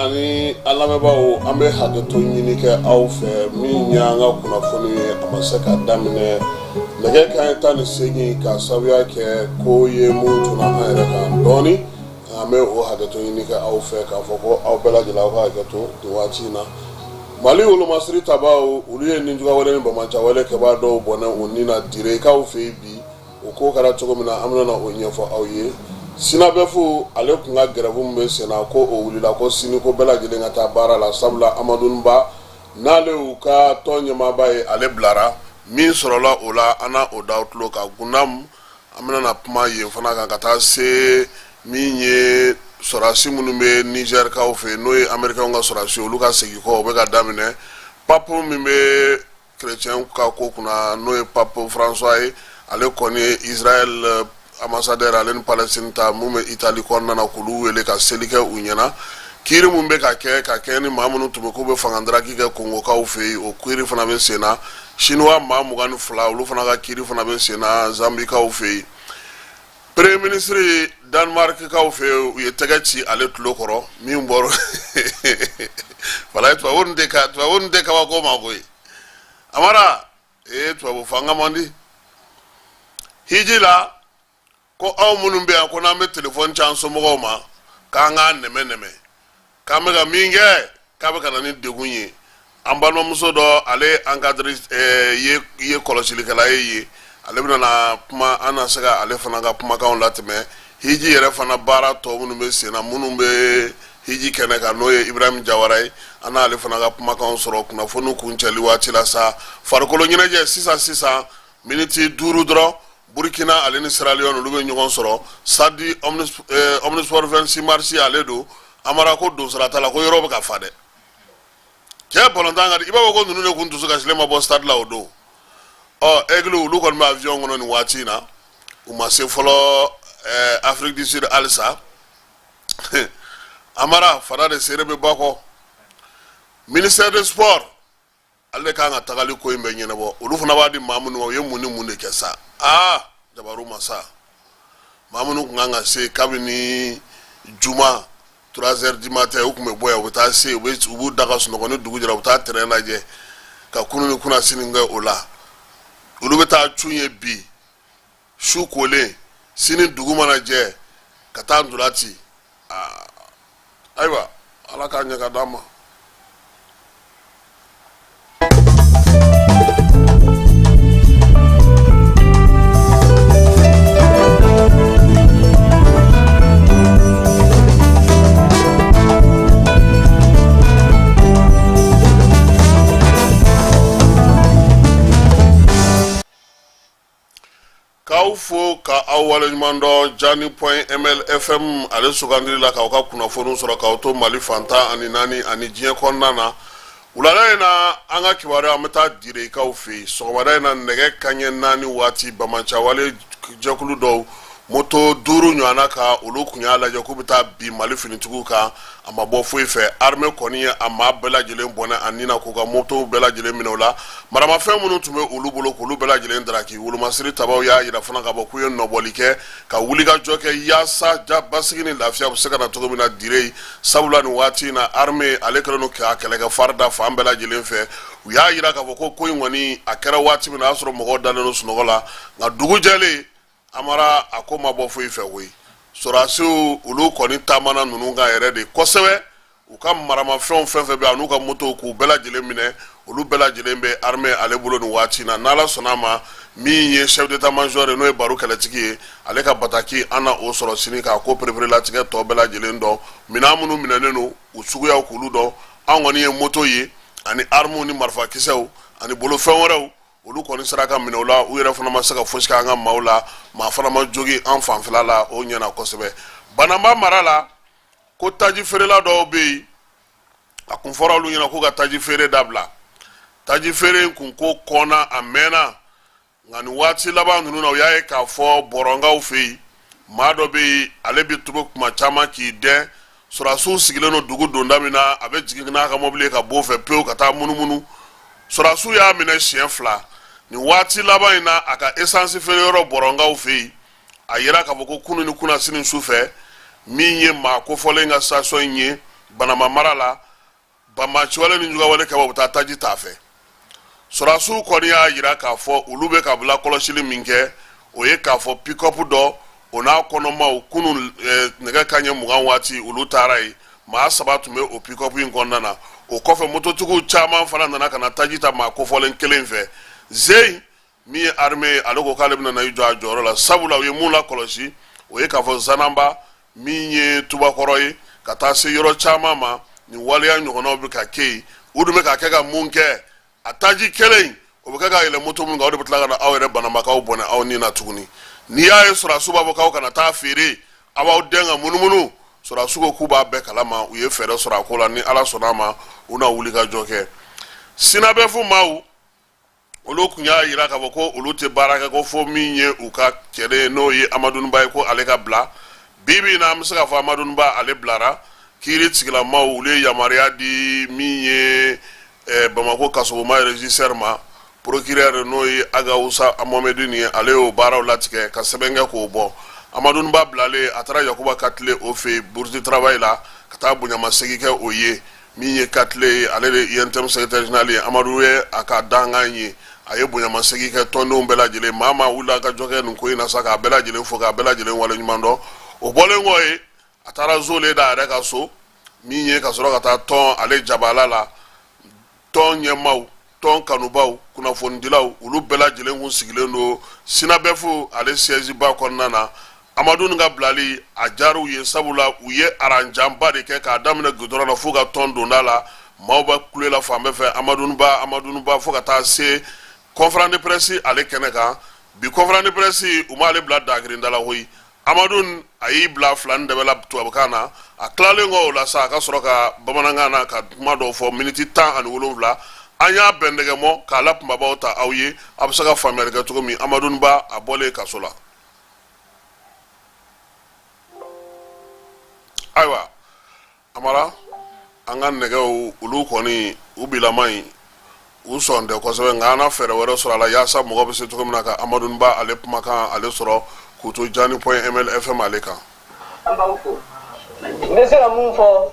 ani alamebao ambe hageto nyini ke aw fe min nyanga kuna foni amasaka damne lege kan tan segi ka sabiya ke ko ye mutu na hayra kan doni ame o hageto nyini ke aw fe ka foko aw bela jila ka hageto diwachina mali ulu masri tabao uliye ninjuga wale ni bamancha wale ke ba do bona onina dire ka aw fe bi o ko kara chogo mina amna na onyefo aw ye sinabefu ale kunga gerabu mbe sena ko o wulila ko sini ko bela jele ngata bara la sabla amadunba nale uka tonye mabaye ale blara min sorola ola ana odautlo ka gunam amana na pma ye fana kan kata se minye sorasi munumbe Niger ka ofe noy America nga sorasi oluka segi ko be ga damine papu mimbe chrétien ka ko kuna noy papu François ale koni Israël ambassadeur alen Palestine ta mume Italie konna na kulu wele ka selike unyana kiri mumbe ka ke ni mamunu tumeko be fangandra ki ke Congo ka ufe o kwiri fana be sena chinois mamu gan fla ulu fana ka kiri fana be sena Zambie ka ufe premier ministre Denmark ka ufe ye tagachi ale tulokoro mi mboro fala twa wonde ka wa ko magoy amara twa bo fanga mandi hijila ko aw munum be ko na me telephone chance mo ma ka nga neme ka me ga minge ka be kana ni degunye ambano muso do ale encadre ye kolosili kala ye ale bina na puma ana sega ale fana ga puma ka on latme hiji yere fana bara to munum be sena munum be hiji kene ka noye Ibrahim Jawaray ana ale fana ga puma ka on soro kuna fonu kunchali wati la sa farkolo nyina je 6 minutes duru dro Burkina aleni Sierra Leone lube nyugon soro sadi omnisport 26 marsi aledo amara ko do srata la ko yoroba ka fade ke bolondanga iba ko nunu ne kuntu suka silema bo stade la odo eglu lu kon ma avion ngono ni watina uma se folo Afrique du Sud alsa amara fada de serebe bako ministère des sports alle ka nga tagali ko imbe nyene bo ulu funa wadi mamunu ye muni kesa jabaru masa mamunu nganga se kabini juma 3h du matin ukume boya uta se ubu daga suno ne dugu jira uta terena je ka kunu kuna sininga ola ulu beta chunye bi shu kole sini dugu mana je kata ndulati aiwa alaka nya kadama Kaufo ka awale mando jani.ml FM ale sugandiri la ka kuna fonu sura ka auto Mali fanta ani nani ani jien konnana ulala na anga kiwara ameta dire kaufi so wada na nege kanye nani wati bamancha wale jakulu do moto duru nyana ka ulukunya la jakubita bi Mali finituka amabo fuife arme koni ama bela jele mbona anina kuka moto bela jele minola marama fe munu tume ulubolo kulu bela jele ndraki ulu masiri tabaw ya ira fana ka bokuyo nobolike ka wuliga joke yasa ja basigini lafia buseka na togo mina direi sabula ni wati na arme alekrono ka kelega farda fa bela jele fe ya ira ka boko ko ngoni akera wati mina asro mogo daleno sunogola na dugu jele amara akoma bo fuife we sorasiw olu kɔni taamana ninnu kan yɛrɛ de kosɛbɛ u ka maramafɛnw fɛn fɛn bɛ yen a n'u ka motow k'u bɛɛ lajɛlen minɛ olu bɛɛ lajɛlen bɛ armée ale bolo nin waati in na n'Ala sɔnna a ma min ye chef d'état major n'o ye Baro kɛlɛtigi ye ale ka bataki an na o sɔrɔ sini k'a ko perepere latigɛ tɔ bɛɛ lajɛlen dɔn minɛn minnu minɛnen don u suguyaw k'olu dɔn an kɔni ye moto ye ani armes ni marifakisɛw ani bolofɛn wɛrɛw olu kɔni sera ka minɛ o la u yɛrɛ fana ma se ka fosi kɛ an ka maaw la maa fana ma jogi an fanfɛla la o ɲɛna kosɛbɛ Banamba mara la ko taji feerela dɔw bɛ yen a kun fɔra olu ɲɛna ko ka taji feere dabila taji feere in kun ko kɔnna a mɛnna nka nin waati laban ninnu na u y'a ye k'a fɔ bɔrɔngaw fɛ yen maa dɔ bɛ yen ale bɛ tugu kuma caman k'i dɛn sɔrɔdasiw sigilen don dugu donda min na a bɛ jigin n'a ka mobili ye ka b'o fɛ pewu ka taa munumunu sɔrɔdasiw y'a minɛ siɲɛ 2 nin waati laban in na a ka essence feere yɔrɔ bɔrɔngaw fɛ yen a yira k'a fɔ ko kunu ni kunasini su fɛ min ye maa kofɔlen ka station in ye Banamba mara la banbaaciwale ni jugawale kɛ u bɛ taa taji t'a fɛ sɔrɔdasiw kɔni y'a yira k'a fɔ olu bɛ ka lakɔlɔsili min kɛ o ye k'a fɔ pick-up dɔ o n'a kɔnɔmaw kunu nɛgɛ kanɲɛ 20 waati olu taara yen maa 3 tun bɛ o pick-up in kɔnɔna na o kɔfɛ mototigiw caman fana nana ka na taji ta maa kofɔlen kelen fɛ Zeyi min ye armée ye ale ko k'ale bɛna na i jɔ a jɔyɔrɔ la sabula u ye mun lakɔlɔsi o ye k'a fɔ Zanamba min ye Tubakɔrɔ ye ka taa se yɔrɔ caman ma nin waleya ɲɔgɔnnaw bɛ ka kɛ yen u dun bɛ ka kɛ ka mun kɛ a taji kelen o bɛ kɛ ka yɛlɛ moto minnu kan o de bɛ tila ka na aw yɛrɛ Banambakaw bɔnɛ aw ni na tuguni n'i y'a ye sɔrɔdasiw b'a fɔ k'aw kana taa feere a b'aw dɛn ka munumunu sɔrɔdasiw ko k'u b'a bɛɛ kalama u ye fɛɛrɛ sɔrɔ a ko la ni Ala sɔnna a ma u na wuli ka jɔ kɛ Sinabefu maaw olu kun y'a yira k'a fɔ ko olu tɛ baara kɛ ko fo min ye u ka cɛden n'o ye Amaduniba ye ko ale ka bila bi bi in na an bɛ se k'a fɔ Amaduniba ale bilara kiiri tigilamaw olu ye yamaruya di min ye Bamako kasoboma régisseur ma procureur n'o ye Agawusa Mohamɛdi nin ye ale y'o baaraw latigɛ ka sɛbɛn kɛ k'o bɔ Amaduniba bilalen a taara Yakuba Katile o fɛ yen bourse de travail la ka taa bonyamasegin kɛ o ye min ye Katile ye ale de INTM secrétaire général ye Amadu ye a ka dankan ye a ye bonyamasegin kɛ tɔndenw bɛɛ lajɛlen maa maa wulila ka jɔ kɛ nin ko in na sa k'a bɛɛ lajɛlen fo k'a bɛɛ lajɛlen waleɲuman dɔn o bɔlen kɔ ye a taara Zole da a yɛrɛ ka so min ye ka sɔrɔ ka taa tɔn ale jabala la tɔn ɲɛmaaw tɔn kanubaw kunnafonidilaw olu bɛɛ lajɛlen kun sigilen don Sinabefu ale siège ba kɔnɔna na Amadu nin ka bilali a diyar'u ye sabula u ye aranjanba de kɛ k'a daminɛ goudron na fo ka tɔn donda la maaw bɛ kulela fan bɛɛ fɛ Amaduniba fo ka taa se conférence de presse ale kɛnɛ kan bi conférence de presse u m'ale bila dagirinda la koyi Amadu a y'i bila 2 dɛbɛla tubabukan na a tilalen kɔ o la sa a ka sɔrɔ ka bamanankan na ka kuma dɔw fɔ miniti 17 an y'a bɛndɛgɛmɔ k'a la kumabaw ta aw ye a bɛ se ka faamuyali kɛ cogo min Amaduniba a bɔlen kaso la ayiwa Amara an ka nɛgɛw olu kɔni u bilama in u sɔn tɛ kosɛbɛ nka an na fɛɛrɛ wɛrɛ sɔrɔ a la yaasa mɔgɔ bɛ se cogo min na ka Amaduniba ale kumakan ale sɔrɔ k'u to Jani.ml FM ale kan n bɛ se ka mun fɔ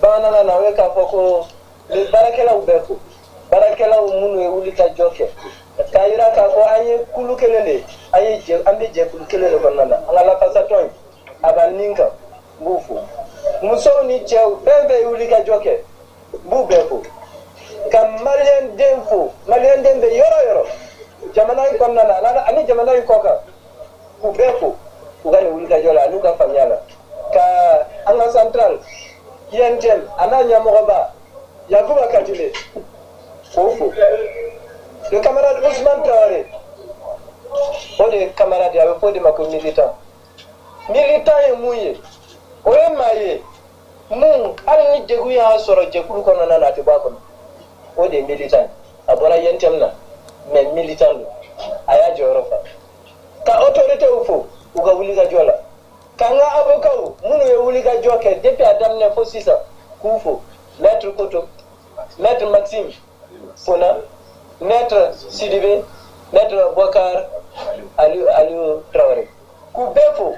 bamanankan na o ye k'a fɔ ko baarakɛlaw bɛɛ fo baarakɛlaw minnu ye wuli ka jɔ kɛ k'a yira k'a fɔ an ye kulu kelen de an bɛ jɛkulu kelen de kɔnɔna na an ka lafasatɔn a b'an nin kan n b'u fo musow ni cɛw fɛn fɛn ye wuli ka jɔ kɛ n b'u bɛɛ fo ka maliyɛn den fo maliyɛn den bɛ yɔrɔ o yɔrɔ jamana in kɔnɔna na ani jamana in kɔ kan k'u bɛɛ fo u ka nin wuli ka jɔ la an'u ka faamuya la ka an ka central INTM a n'a ɲɛmɔgɔba Yakuba Katile k'o fo le camarade Ousmane Traoré o de ye camarade a bɛ fɔ o de ma ko militant ye mun ye o ye maa ye mun hali ni degun y'a sɔrɔ jɛkulu kɔnɔna na a tɛ bɔ a kɔnɔ o de ye militant a bɔra INTM na mais militant don a y'a jɔyɔrɔ fa ka autoritéw fo u ka wuli ka jɔ la k'an ka avocats minnu ye wuli ka jɔ kɛ depuis a daminɛ fo sisan k'u fo maître Koto maître Maxime Fona maître Sidibé maître Bokar Aliou Traoré k'u bɛɛ fo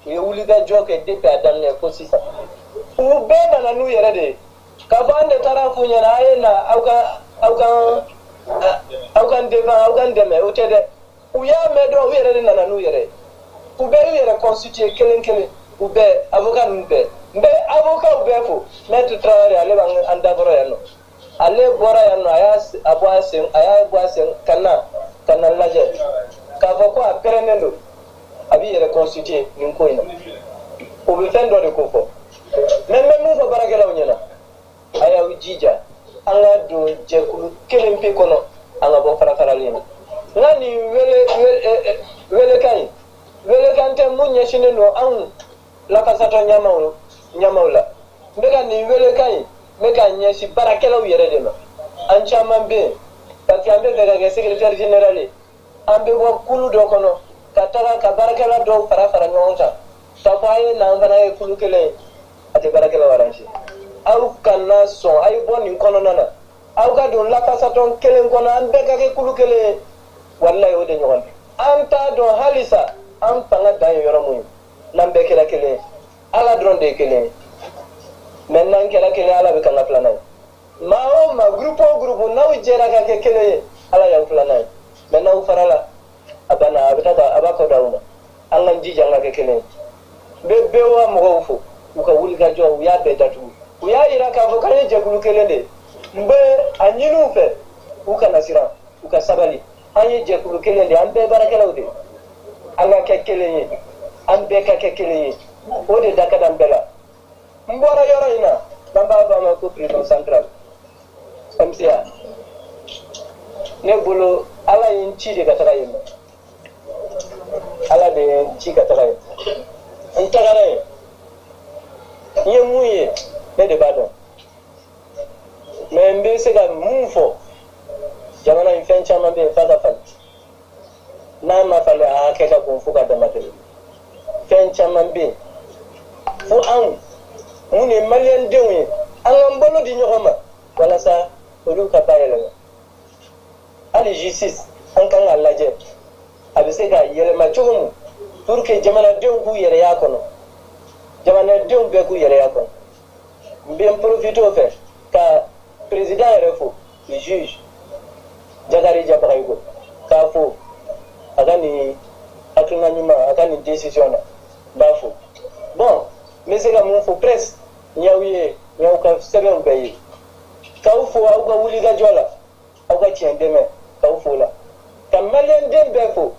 u ye wuli ka jɔ kɛ depuis a daminɛ fo sisan u bɛɛ nana n'u yɛrɛ de ye k'a fɔ an de taara f'u ɲɛna a ye na aw ka n dɛmɛ o tɛ dɛ u y'a mɛn dɔrɔn u yɛrɛ de nana n'u yɛrɛ ye u bɛɛ y'u yɛrɛ constitué kelen kelen ou be avocat mbe avocat ou be fo maître Traoré ale bang anda boro yano ale bora yano aya boasen kana laje ka fo ko aprenendo abi reconstituer nin ko ina o be fendo de ko fo même mu fo barakela wonyana aya ujija anga do je kulu kelempe kono anga bo fara lini ngani wele kante munye shine no an la kasato nyamaula mbega ni wele kai meka nyeshi barakela uyere dema ancha mambe parce ambe daga secrétaire général ambe bo kulu do kono kataka ka barakela do fara nyonta tafaye na ngana e kulu kele ate barakela waranshi au kana son ay boni kono nana au ga don la kasato kelen kono ambe ga ke kulu kele wallahi o de nyon anta do halisa am panga dayo yoro muy nambe kela kele ala dronde kele maintenant kela kele ala be kala planay ma groupe naw jera ga ke kele ala ya planay maintenant farala abana abata abako dawma Allah jija nga ke kele be wa mo fu uka wuli ga jo ya be datu ya ira ka fo kare je gulu kele de mbe anyinu fe uka nasira uka sabali anye je gulu kele de ambe barakela ude anga ke kele ambe ka ke kele ode dakadam bela mbora yoro ina bamba ba ko président central MCA ne bolo ala yin ci de gatara yin ala de ci gatara yin ntagara yin yemuye ne de badon mais mbe se ga mufo jamana in fen chama be fata fal na ma fale a ke ka ko fuka da matel fen chama be fu an mune malien dewe an mbolo di nyoma wala sa olu ka bayela ali justice an kan Allah je abise ga yele ma chugum pour que jamana dew ku yere ya kono jamana dew be ku yere ya kono mbem profito fe ka président refo le juge jagari jabray ko ka fo akani akina nyuma akani décision ba fo bon mais c'est la mon fo presse nyawiye nyauka sebe mbayi ka fo au ga wuli ga jola au ga tiendeme ka fo la kamalen dembe fo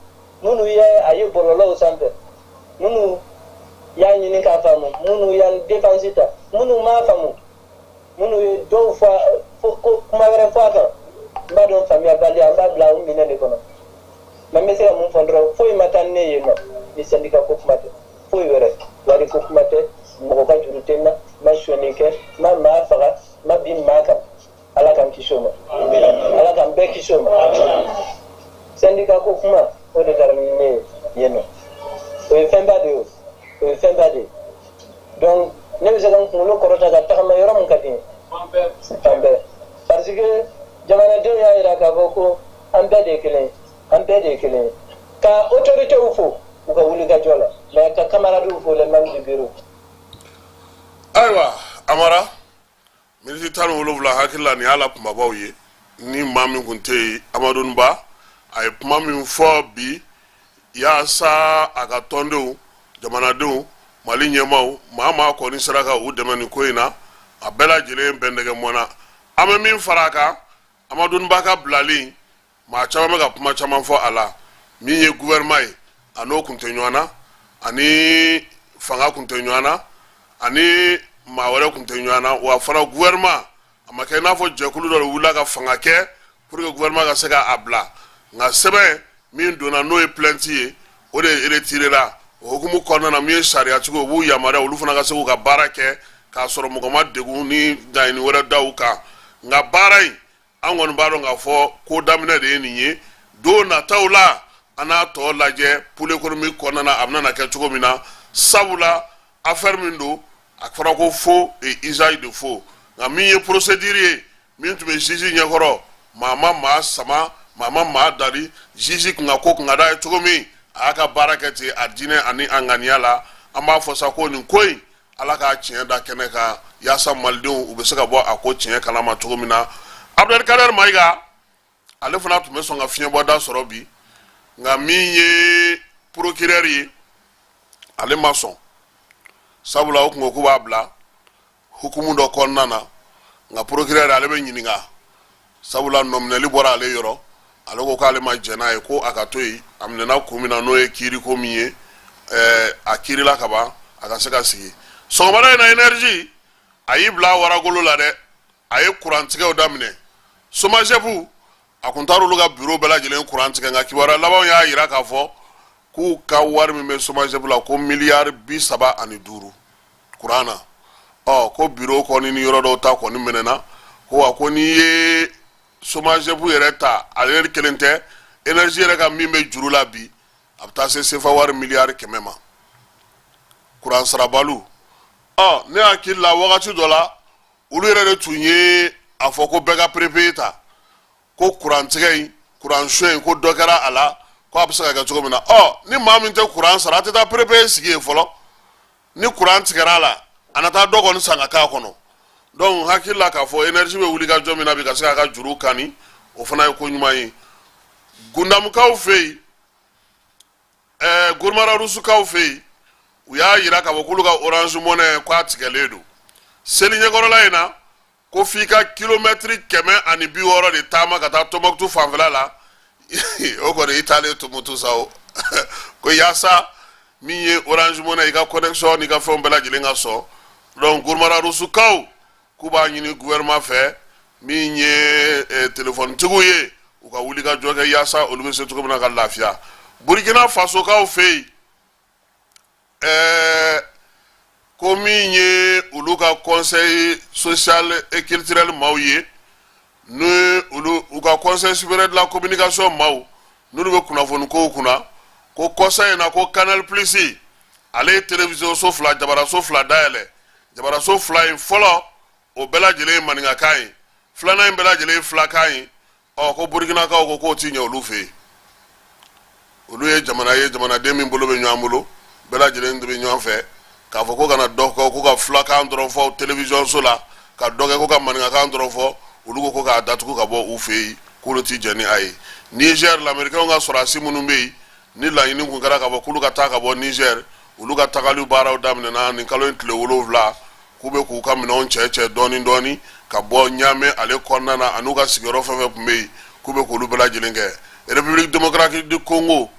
munu ya ayi bololo sampe munu ya nyini ka famu munu ya defensita munu ma famu munu do fa ko kuma were fata mbadon famia bali amba bla umine de kono mamese ya mun fondro foi matanne yema ni sandika ko kumate foi were wari ko kumate mo ka jurutena ma shonike ma faga ma bin maka ala kan kishoma ala kan be kishoma sandika ko kuma o de terminer yeno o femba de donc ne be segan ko lo korota ga takama yoro mun kadin tambe parce que jamana de ya ira ka boko ambe de kelen ka autorité ufo uka wuli ga jola mais ka camarade ufo le même du bureau aywa amara militar wolofla hakilla ni ala kuma bawye ni mami kunte amadun ba ay mami fo bi ya sa aga tondo jamana do mali nyemaw mama ko ni saraka u demani koina abela jile bendege mona ama min faraka amadun ba ka blali ma chama ga kuma chama fo ala mi ye gouvernement ano kuntenywana ani fanga kuntenywana ani ma wala kuntenywana wa fara gouvernement ama kay na fo jekulu do wula ga fanga ke pour que gouvernement ga sega abla nga sebe min dona no e plenty o de retirer la hukumu konna na mi sharia tugo bu yamara ulu fana ga sego ga barake ka soro mo ma degu ni dai ni wara dawuka nga barai angon baro nga fo ko damne de niye do na tawla ana to laje pour l'économie konna na amna na ke tugo mina sabula affaire mindo akfara ko faux et usage de faux nga mi ye procédure min to be jiji nyakoro mama ma sama mama ma dari jiji nga ko nga da tugo mi aka barakati adine ani anganiala amba fo sako ni koy alaka chien da keneka ya samaldon ubesaka bo ako chien kala ma tugo mina Abdel Kader Maiga ale fana to meso nga fien bo da sorobi nga miye procureur yi ale mason sabula o kungo ko babla hukumu do konnana nga procureur ale be nyininga sabula nominali bora ale yoro ale ko kale ma jena e ko akatoyi amnena kumina no e kiri ko miye akiri la kaba aka seka sigi so mara na energy ayi bla wara golo la de ayi kurantige o damine soma jebu akuntaru luga bureau bela jelen kurantige nga kibara labaw ya yira ka fo ku ka war mi me soma jebu la ko milliard bi saba ani duru kurana ko bureau ko ni yoro do ta ko ni menena ko ko ni ye soma jebu yereta ale kelente energy reka mimbe juru la bi abta se sefa war milliard kemema kuran sarabalu ne akilla wakati dola ulu yere de tunye afoko bega prepeta ko kuran tigay kuran shoen ko dokara ala ko absa ga tugo mina ni mamin te kuran sarata da prepe sigi folo ni kuran tigara ala anata dogo ni sanga ka kono donc hakilla ka fo energy be wuli ga jomina bi ka saka ka juru kani o fana ko nyuma yi gundam kaw fei gurmara rusu kaw fei uya yira ka bokulu ga orange money kwa tigeledo seli nyegorola ina ko fika kilometri keme ani bi woro de tama kata Tombouctou fanvela la o ko de Italie to moto sao ko yasa miye orange money ga connexion ni ga fon bela jilenga so donc gurmara rusu kaw kuba nyini gouvernement fait miye téléphone tiguye u ka wuli ga joge yasa olube se tuko na ga lafia Burkina Faso kaw fei komi nye uluka conseil social et culturel mauye nous uluka conseil supérieur de la communication mau nous le kunafonu ko kuna ko conseil na ko canal plus ale télévision so fla jabara so fla daele jabara so fla in follow o bela jele maninga kai fla na bela jele fla kai ko Burkina ka ko tinye olufe oluye jamana demi mbolo be nyamulo bela jele ndebe nyonfe ka foko kana doko ko ka flaka andro fo television sola ka doge ko ka maninga ka andro fo ulugo ko ka datu ka bo ufei ko loti jeni ai Niger l'américain nga sora simunu mbei ni la yini ko gara ka bo kulu ka ta ka bo Niger uluga tagalu bara odamne na ni kalo entle wolovla kube ku ka mina on cheche doni ka bo nyame ale konna na anuga sigoro fefe mbei kube ko lubela jilenge République démocratique du Congo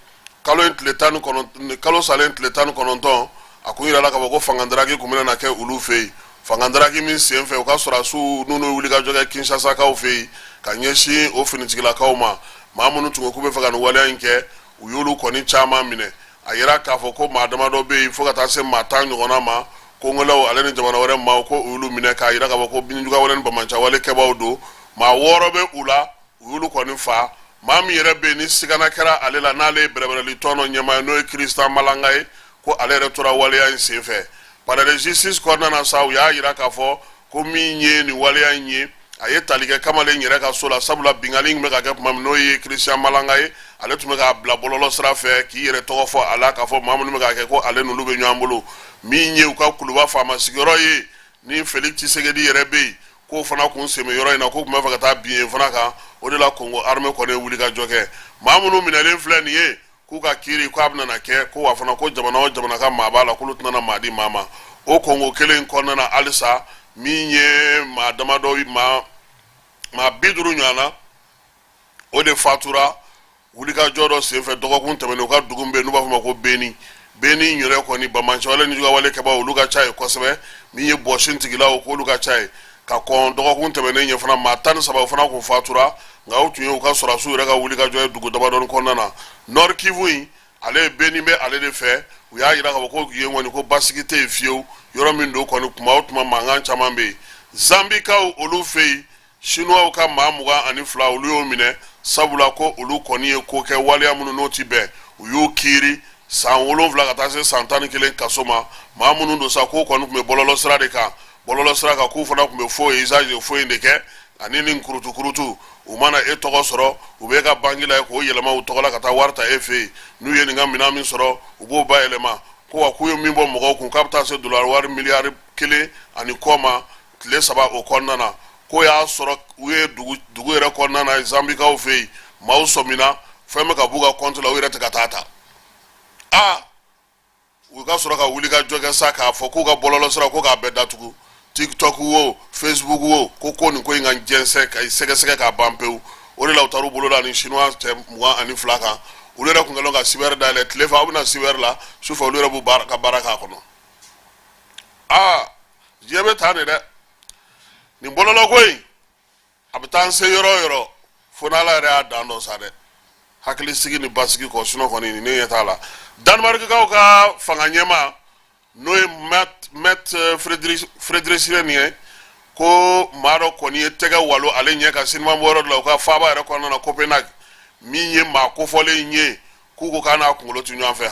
kalo entle tanu kono kalo salen entle tanu kononton akuira la ka boko fangandraki kumena na ke ulufei fangandraki min senfe o ka sora su nunu wuli ka joga Kinshasa ka ofei ka nyeshi o finitigila ka uma mamunu tungo kube faga no wale anke uyulu koni chama mine ayira ka foko madama do be foka ta se matanyo gona ma ko ngolo ale ni jamana wore ma ko uyulu mine ka ayira ka boko binjuga wale ni bamancha wale ke bawdo ma worobe ula uyulu koni fa mami yere be ni sigana kera ale la nale brebere li tono nyama no Christian malangai ko ale retura wale ya nsefe para le justice corner na sa ya yira ka fo ko minye ni wale ya nyi ayetaliga kama le nyere ka sola sabula bingaling me ka ke mam no ye Christian malangai ale tume ka bla bololo srafe ki yere to fo ala ka fo mamu me ka ke ko ale no lube nyambulu minye u ka kuluba fama sigoro ye ni Felix Tshisekedi yere be ko fana kun seme yoro ina ko kuma fa ka ta bien fana ka o de la Congo armée ko ne wuli ka joke mamu no minale flani ye kuka kiri kwa abna na ke ko wafana ko jamana ka mabala kulutna na madi mama o Congo kelen konna na alisa minye madama do ma biduru nyana o de fatura wulika jodo sefe dogo kun temene ka dugumbe nuba fama ko beni nyure ko ni bamancha wala ni juga wale ke ba uluga chai ko sebe minye boshin tigila o ko uluga chai ka kon dogo kun temene nye fana matan saba fana ko fatura nga utunye ka sora su rega wulika joy dugu daba don konna na Nord Kivu ale benime ale de fe uya yira ka ko yenwani ko basikite fieu yoro mindo ko ni kuma utuma mangan chamambe Zambika olu fei Chinois ka mamuga ani fla olu yo mine sabula ko olu koni e ko ke wale amunu noti be uyo kiri san wolo vla ka tase santani kelen kasoma mamunu do sa ko koni kume bololo sra ka ku fona kume fo izaje fo indeke anini nkurutu umana e togo soro ubeka bangila ko yelema utogola kata warta efe nu yeni ngam minami soro ubo ba elema ko akuyo mimbo mogo kun kapta se dollar war milliard kele ani koma tle saba o konnana ko ya soro uye dugu era konnana Zambika ofe mauso mina feme ka buga konto la wira tekatata u ka sɔrɔ ka wuli ka jɔ kɛ sa k'a fɔ k'u ka bɔlɔlɔ sira ko k'a bɛɛ datugu TikTok wo Facebook wo ko nin ko in ka jɛnsɛn ka sɛgɛsɛgɛ k'a ban pewu o de la u taar'u bolo la ni chinois cɛ 22 kan olu yɛrɛ kun kɛlen ka cyber dayɛlɛ tile fɛ aw bɛna cyber la su fɛ olu yɛrɛ b'u ka baara k'a kɔnɔ diɲɛ bɛ taa de dɛ nin bɔlɔlɔ ko in a bɛ taa an se yɔrɔ o yɔrɔ fo n'Ala yɛrɛ y'a dan dɔ sa dɛ hakili sigi ni basigi kɔ sinɔ kɔni ne ɲɛ t'a la Danemarkikaw ka fanga ɲɛma n'o ye Mette Frederiksen ye ko maa dɔ kɔni ye tɛgɛ walo ale ɲɛ ka sinimabɔ yɔrɔ dɔ la u ka faaba yɛrɛ kɔnɔna na Copenhague min ye maa kofɔlen ye k'u ko k'a n'a kunkolo tu ɲɔgɔn fɛ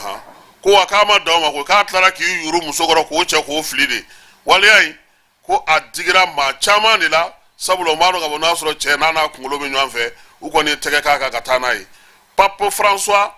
ko wa k'a ma dan o ma ko k'a tilara k'i yuru muso kɔrɔ k'o cɛ k'o fili de waleya in ko a digira maa caman de la sabula o maa dɔn ka fɔ n'a sɔrɔ cɛ n'a kunkolo bɛ ɲɔgɔn fɛ u kɔni ye tɛgɛ k'a kan ka taa n'a ye Pape François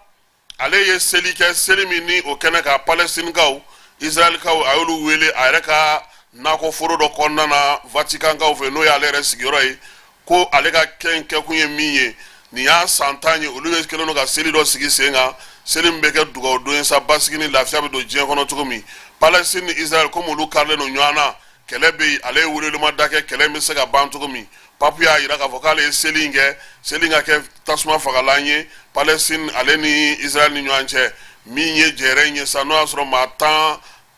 ale ye seli kɛ seli min ni o kɛnɛ ka Palestinikaw Israelikaw a y'olu wele a yɛrɛ ka nakɔ foro dɔ kɔnɔna na Vaticankaw fɛ n'o ye ale yɛrɛ sigiyɔrɔ ye ko ale ka kɛkun ye min ye nin y'a san 10 ye olu ye kelen don ka seli dɔ sigi sen kan seli min bɛ kɛ dugawu don ye sa basigi ni lafiya bɛ don diɲɛ kɔnɔ cogo min Palestine ni Israel komi olu karilen don ɲɔgɔn na kɛlɛ bɛ yen ale ye welelima da kɛ kɛlɛ bɛ se ka ban cogo min Pape y'a jira k'a fɔ k'ale ye seli in kɛ seli in ka kɛ tasuma fagalan ye Palestine ale ni Israel ni ɲɔgɔn cɛ min ye jɛrɛ in ye sa n'o y'a sɔrɔ maa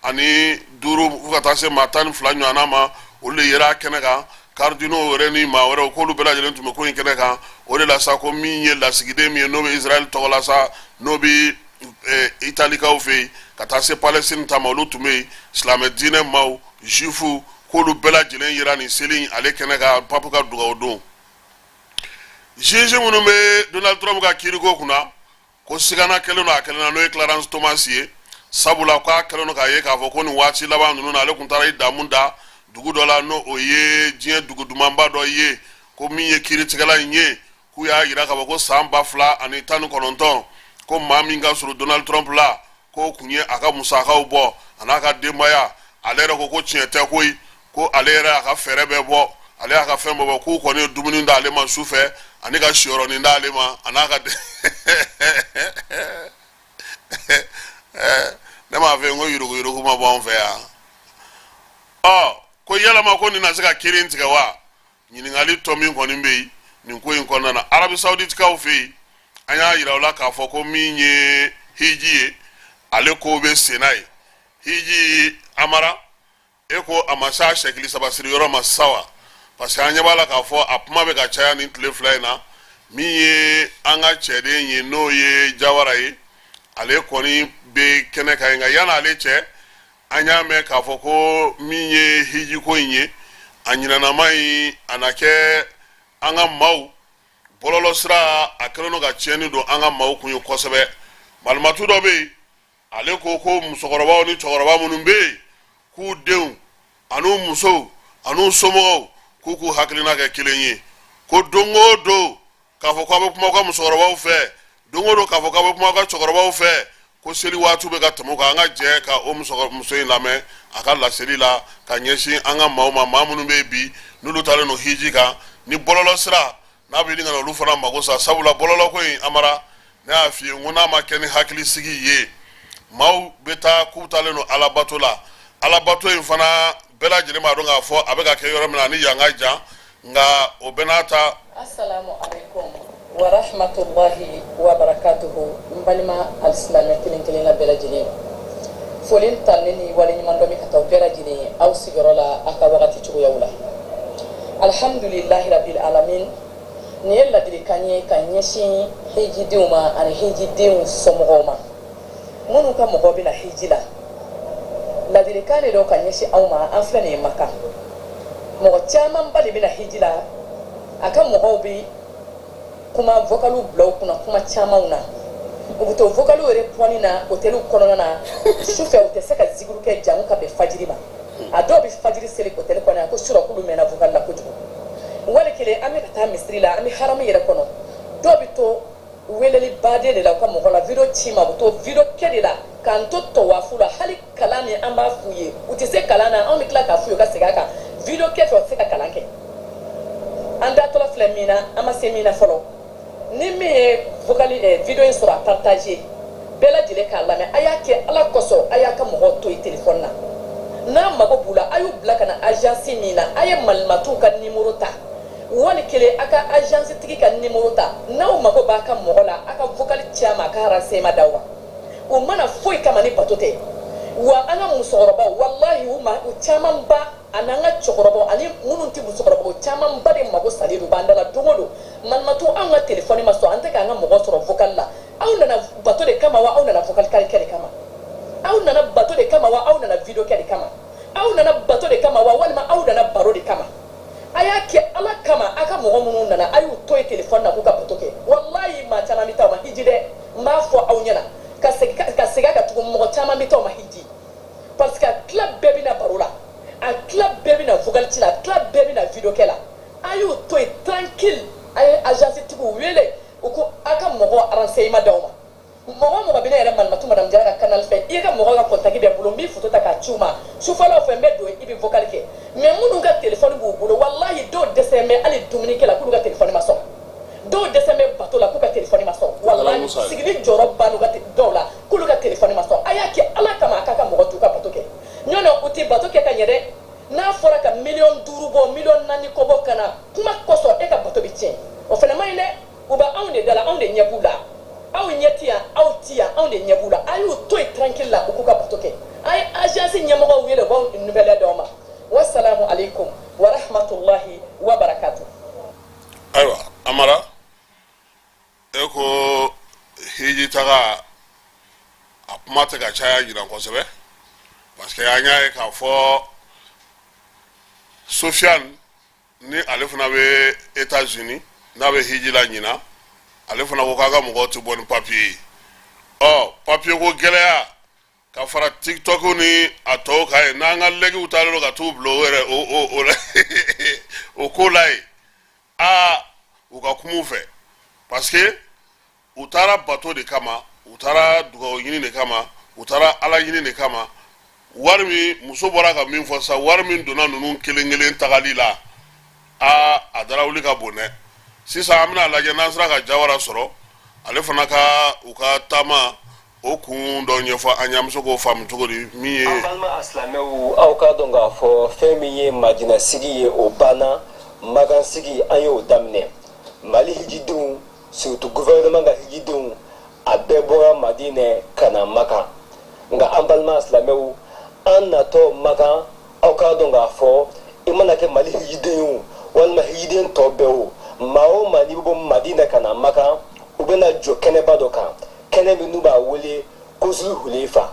15 fo ka taa se maa 12 ɲɔgɔnna ma olu de yera kɛnɛ kan cardinaux yɛrɛ ni maa wɛrɛw k'olu bɛɛ lajɛlen tun bɛ ko in kɛnɛ kan o de la sa ko min ye lasigiden min ye n'o bɛ Israel tɔgɔ la sa n'o bɛ Italikaw fɛ yen ka taa se Palestine ta ma olu tun bɛ yen silamɛ diinɛ maaw juifu k'olu bɛɛ lajɛlen yera nin seli in ale kɛnɛ kan Pape ka dugawu don juge minnu bɛ Donald Trump ka kiiriko kunna ko sigana kɛlen don a kɛlen na n'o ye Clarence Thomas ye sabula k'a kɛlen don k'a ye k'a fɔ ko nin waati laban ninnu na ale tun taara i damu da dugu dɔ la n'o o ye diɲɛ dugu dumanba dɔ ye ko min ye kiiritigɛla in ye k'u y'a jira k'a fɔ ko san 2019 ko maa min ka surun Donald Trump la k'o kun ye a ka musakaw bɔ a n'a ka denbaya ale yɛrɛ ko tiɲɛ tɛ koyi ko ale yɛrɛ a ka fɛɛrɛ bɛɛ bɔ ale y'a ka fɛn bɛɛ bɔ k'u kɔni ye dumuni d'ale ma su fɛ ani ka siyɔrɔnin d'ale ma a n'a ka ne m'a fɛ n ko yurugu ma bɔ an fɛ yan ko yalama ko nin na se ka kiiri in tigɛ wa ɲininkali tɔ min kɔni bɛ yen nin ko in kɔnɔna na Arabi Saouditikaw fɛ yen an y'a jira o la k'a fɔ ko min ye hiji ye ale ko bɛ sen n'a ye hiji Amara e ko a ma se a sɛkili 3 siri yɔrɔ ma sisan wa parce que an ɲɛ b'a la k'a fɔ a kuma bɛ ka caya nin tile 2 in na min ye an ka cɛden ye n'o ye Jawara ye ale kɔni bɛ kɛnɛ kan nka yan'ale cɛ an y'a mɛn k'a fɔ ko min ye hiji ko in ye a ɲinanama in a na kɛ an ka maaw bɔlɔlɔ sira a kɛlen don ka tiɲɛni don an ka maaw kun ye kosɛbɛ malimatu dɔ bɛ yen ale ko musokɔrɔbaw ni cɛkɔrɔba minnu bɛ yen k'u denw an'u musow an'u somɔgɔw k'u hakilina kɛ kelen ye ko don o don k'a fɔ k'aw bɛ kuma aw ka musokɔrɔbaw fɛ don o don k'a fɔ k'aw bɛ kuma aw ka cɛkɔrɔbaw fɛ ko seli waati bɛ ka tɛmɛ kan an ka jɛ ka o muso in lamɛn a ka laseli la ka ɲɛsin an ka maaw ma maa minnu bɛ yen bi n'olu taalen don hiji kan ni bɔlɔlɔ sira n'a bɛ ɲini ka na olu fana mago sa sabula bɔlɔlɔ ko in Amara ne y'a f'i ye n ko n'a ma kɛ ni hakilisigi ye maaw bɛ taa k'u taalen don alabato la alabato in fana bɛɛ lajɛlen b'a dɔn k'a fɔ a bɛ ka kɛ yɔrɔ min na ni yan ka jan nka o bɛɛ n'a ta. Assalamu alaikum wa rahmatullahi wa barakatuhu n balima alisilamɛ kelen la bɛɛ lajɛlen foli ta ne ni waleɲuman dɔ min ka taa bɛɛ lajɛlen aw sigiyɔrɔ la a ka wagati cogoyaw la alhamdulillahi rabbil alamin nin ye ladilikan ye ka ɲɛsin hijidenw ma ani hijidenw somɔgɔw ma minnu ka mɔgɔ bɛna hiji la ladilikan de don ka ɲɛsin aw ma an filɛ nin ye Maka mɔgɔ caman ba de bɛna hiji la a ka mɔgɔw bɛ kuma vocalu bila u kunna kuma camanw na u bɛ to vocalu yɛrɛ pɔnni na hôteliw kɔnɔna na sufɛ u tɛ se ka zikiri kɛ jango ka bɛn fajiri ma a dɔw bɛ fajiri seli hôtel kɔnɔ yan ko surɔ k'olu mɛnna vocal la kojugu wali kelen an bɛ ka taa misiri la an bɛ haramu yɛrɛ kɔnɔ dɔw bɛ to weleli baden de la u ka mɔgɔ la video ci ma u bɛ to video kɛ de la k'an to tɔwafu la hali kalan min an b'a f'u ye u tɛ se kalan na anw bɛ tila k'a f'u ye u ka segin a kan video kɛ fɛ u tɛ se ka kalan kɛ an datɔla filɛ min na an ma se min na fɔlɔ ni min ye vocal video in sɔrɔ a partager bela jile ka lamɛ a y'a kɛ ala kosɔn a y'a ka mɔgɔw to i téléphone na n'a mago b'u la a y'u bila ka na agence min na a ye malimatuw ka numéro ta wali kelen a ka agence tigi ka numéro ta n'aw mago b'a ka mɔgɔ la a ka vocal ci a ma a ka renseignement d'aw ma o mana foyi kama ni bato tɛ wa an ka musokɔrɔbaw wallahi u caman ba an'an ka cɛkɔrɔbaw ani minnu tɛ musokɔrɔbaw caman ba de mago salen don b'an da la don o don malimatu anw ka téléphone ma sɔn an tɛ k'an ka mɔgɔ sɔrɔ vocal la aw nana bato de kama wa aw nana vocal kɛ de kama aw nana bato de kama wa aw nana video kɛ de kama aw nana bato de kama wa walima aw nana baro de kama a y'a kɛ ala kama a ka mɔgɔ minnu nana a y'u to ye téléphone na k'u ka bato kɛ wallahi maa caman bɛ taa u ma hiji dɛ n b'a fɔ aw ɲɛna ka segin a kan tugun mɔgɔ caman bɛ taa u ma hiji parce que a tila bɛɛ bɛ na baro la a tila bɛɛ bɛ na vocal ci la a tila bɛɛ bɛ na video kɛ la a y'u to ye tranquille a ye agence tigiw wele u ko a ka mɔgɔ renseignement d'aw ma mɔgɔ bɛ ne yɛrɛ malimatu madame Jara ka canal fɛ i ka mɔgɔ ka contact bɛ bolo n b'i photo ta k'a ci u ma sufɛlaw fɛ n bɛ don i bɛ vocal kɛ mais minnu ka téléphone b'u bolo wallahi dɔw dɛsɛ bɛ hali dumunikɛ la k'olu ka téléphone ma sɔn dɔw dɛsɛ bɛ bato la k'u ka téléphone ma sɔn wallahi sigili jɔyɔrɔ ba n'u ka dɔw la k'olu ka téléphone ma sɔn a y'a kɛ ala kama a k'a ka mɔgɔ t'u ka bato kɛ ɲɔnɔ u tɛ bato kɛ ka ɲɛ dɛ n'a fɔra ka 5,000,000 bɔ 4,000,000 kɔ bɔ ka na kuma kosɔn e ka bato bɛ tiɲɛ o fana man ɲi dɛ u bɛ anw de da la anw de ɲɛ b'u la aw ɲɛ ti yan aw ti yan anw de ɲɛ b'u la a y'u to yen tranquille la u k'u ka bato kɛ a ye agence ɲɛmɔgɔw wele u b'aw nouvelle d'aw ma wasalaamu aleykum wa rahmatulahi wa barakatu. ayiwa amara e ko hiji taga a kuma tɛ ka caya jiran kosɛbɛ parce que an y'a ye k'a fɔ Sofiane ni ale fana bɛ États-Unis n'a bɛ hiji la ɲina ale fana ko k'a ka mɔgɔw tɛ bɔ ni papiye ye papiye ko gɛlɛya ka fara TikTok ni a tɔw kan ye n'an ka lɛgiw taalen don ka t'u bila o yɛrɛ o ko la ye u ka kum'u fɛ parce que u taara bato de kama u taara dugawu ɲini de kama u taara ala ɲini de kama wari min muso bɔra ka min fɔ sa wari min donna ninnu kelen kelen tagali la a dara wuli ka bon dɛ sisan an bɛna lajɛ n'an sera ka Jawara sɔrɔ ale fana ka u ka taama o kun dɔ ɲɛfɔ an ɲamuso k'o faamu cogo di min ye an balima asilamɛw aw k'a dɔn k'a fɔ fɛn min ye Madina sigi ye o banna Makan sigi an y'o daminɛ Mali hijidenw surtout gouvernement ka hijidenw a bɛɛ bɔra Madina ka na Makan nka an balima asilamɛw an natɔ Makan aw k'a dɔn k'a fɔ i mana kɛ Mali hijiden o walima hijiden tɔ bɛɛ o maa o maa n'i bɛ bɔ Madina ka na Makan u bɛna jɔ kɛnɛba dɔ kan kɛnɛ min n'u b'a wele ko Zulhulefa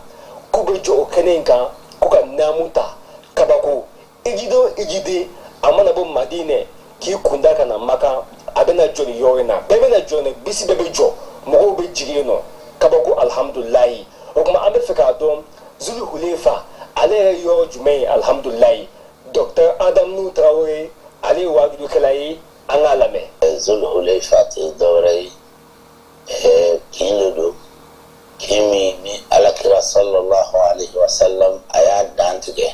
k'u bɛ jɔ o kɛnɛ in kan k'u ka naamu ta kabako hijiden o hijiden a mana bɔ Madina k'i kunda ka na Makan a bɛna jɔ nin yɔrɔ in na bɛɛ bɛna jɔ nin bisi bɛɛ bɛ jɔ mɔgɔw bɛ jigin yen nɔ kabako alhamdulilayi o tuma an bɛ fɛ k'a dɔn Zulhulefa ale yɛrɛ yɔrɔ jumɛn ye alhamdulilayi Dr Adamu Traore ale ye wajulukɛla ye an k'a lamɛn. Zulhulefa tɛ dɔwɛrɛ ye kin de don kin min ni alakira sallallahu alaihi wasallam a y'a dan tigɛ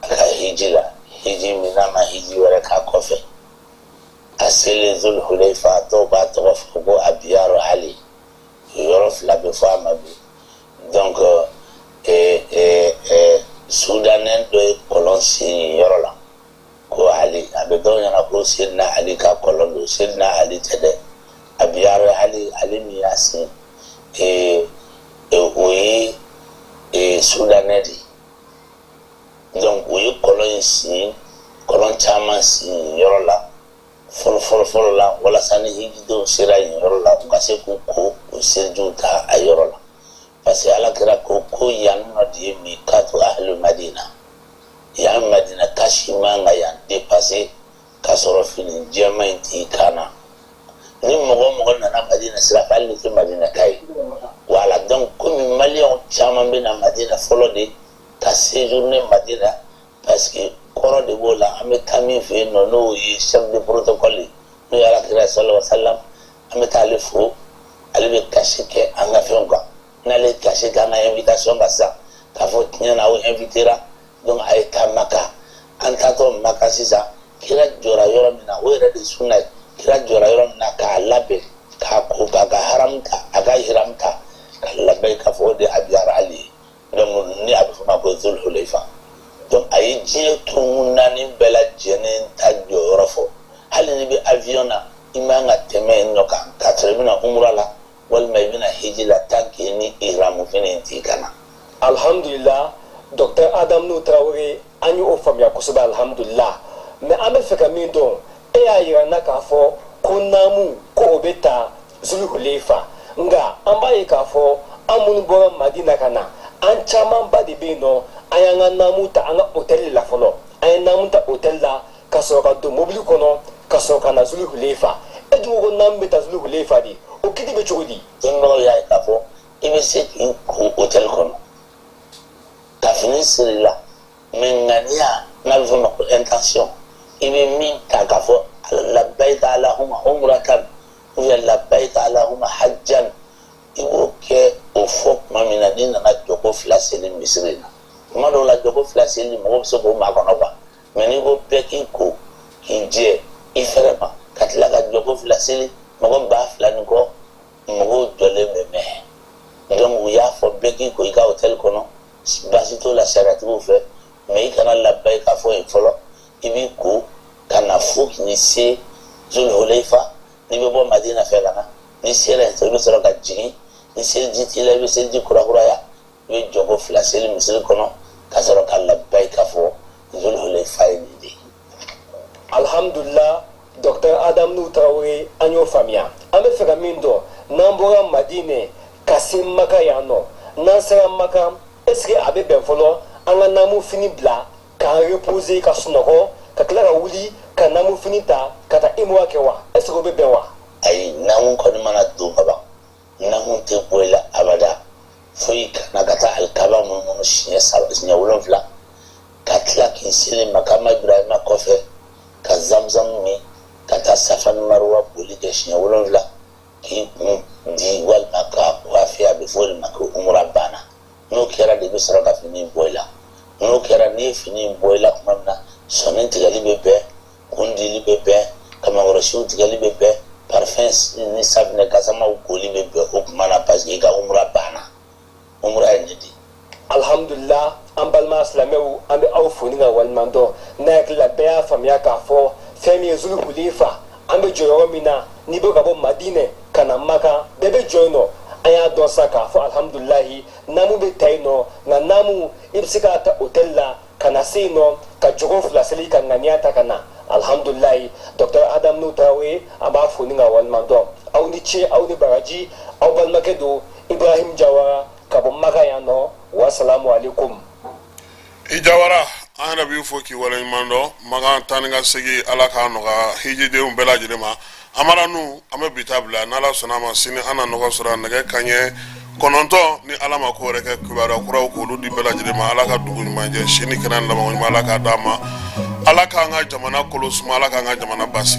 a ka hiji la hiji min n'a ma hiji wɛrɛ k'a kɔfɛ a selen Zulhulefa dɔw b'a tɔgɔ fɔ ko Abiyaru Ali yɔrɔ fila bɛ fɔ a ma bi donc Sudanɛ dɔ ye kɔlɔn sen yɔrɔ la ko Ali a bɛ dɔw ɲɛna ko Seydina Ali ka kɔlɔn don Seydina Ali tɛ dɛ Abiyaru Ali min y'a sen o ye Sudanɛ de donc o ye kɔlɔn in sen kɔlɔn caman sen yɔrɔ la fɔlɔ la walasa ni hijidenw sera yen yɔrɔ la u ka se k'u ko u selijiw ta a yɔrɔ la parce que alakira ko yan nɔ de ye mikatu ahlu Madina yan Madina kasi man ka yan dépasser k'a sɔrɔ fini jɛman in t'i kan na ni mɔgɔ nana Madina sira fɛ hali ni tɛ Madina ka ye voilà donc komi maliyɛnw caman bɛ na Madina fɔlɔ de ka séjourner Madina parce que kɔrɔ de b'o la an bɛ taa min fɛ yen nɔ n'o ye chef de protocole n'o ye alakira sallallahu alaihi wa sallam an bɛ taa ale fo ale bɛ kasi kɛ an ka fɛnw kan n'ale kasi kɛ an ka invitation kan sisan k'a fɔ tiɲɛ na aw invitera donc a ye taa Maka an taatɔ Maka sisan kira jɔra yɔrɔ min na o yɛrɛ de sunna ye kira jɔra yɔrɔ min na k'a labɛn k'a ko k'a ka haram ta a ka hiram ta ka labbaik ka fo de abiyar ali donc ni abu fama ko zul hulayfa donc ay je to nani bela jene ta joro fo hali ni bi avion na imanga teme no kan ka trebina umra la wal may bina hijila tanki ni ihramu fini tikana alhamdulillah docteur adam no traoré anyu o famia kusuba alhamdulillah me ame feka min don e ayira na ka fo kunamu ko obeta zul hulayfa nga ambaye ka fo amun bora madina kana an caman ba de be no ayanga namuta anga hotel la folo ay namuta hotel la ka so ka do mobile kono ka so ka na zul hulayfa e du go nambe ta zul hulayfa di o kiti be chodi no ya ka fo ibe se ko hotel kono ka fini sirila men ngania na vuma ko intention ibe min ka fo labbaik allahumma umratan ya labbaik allahumma hajjan ibo ke o fo mamina dina na joko flaseli misrina mado la joko flaseli mo so bo ma kono ba meni go peki ko inje iferema katla ga joko flaseli mo ba flani ko mo dole meme donc ya fo peki ko ika hotel kono basito la sharati bo fe me kana labbaik ka fo folo ibi ko kana fo ni se zul hulayfa ni bo madina felana ni sere to no soro ka jigi ni sere jiti la be sere jikura ya we jogo flaseli misiri kono ka soro ka labbaik ka fo zul hulayfa ni alhamdulillah docteur adam no traoré anyo famia ame feka min do nambora madine kasim maka yano nansara maka est-ce que abe ben folo anga namu fini bla ka reposer ka sunoko ka klara wuli ka namu fini ta kata imwa kewa est-ce que be bewa ay namu ko mana do baba namu te boila abada foi kana kata alkaba mun shinya sabu shinya wulon fla katla kin sile makama ibrahim kofe ka zamzam mi kata safan marwa boli de shinya wulon fla ki di wal maka wafia before maka umra bana no kera de bisra ka fini boila no kera ni fini boila kuma sonin tigali bebe kundi bebe kama warashu tigali bebe parfums ni sabne kasama ukoli bebe okumana paske ka umra bana umra enedi alhamdulillah ambalma islamew ambe awfuni nga walmando nek la bea famia ka fo femi zul hulayfa ambe joyo mina ni bo gabo madine kana maka bebe joino aya don saka fo alhamdulillah namu be tayno na namu ibsika ta hotella kana sino ka jogo flaseli kan nganiata kana alhamdulillah docteur adam no traoré aba funi nga walmando awni che awni baraji aw balmakedo ibrahim jawara kabo magayano wassalamu alaikum ijawara ana bi foki wala mando maga taninga segi ala ka no ga hijide um bela jidema amara nu ame bitabla nala sonama sini ana no ga sura nage kanye kononto ni ala ma ko reke kubara kura ko lu di bela jidema ala ka dugu manje sini kana la ma ala ka dama ala ka nga jamana kolos mala ka nga jamana basi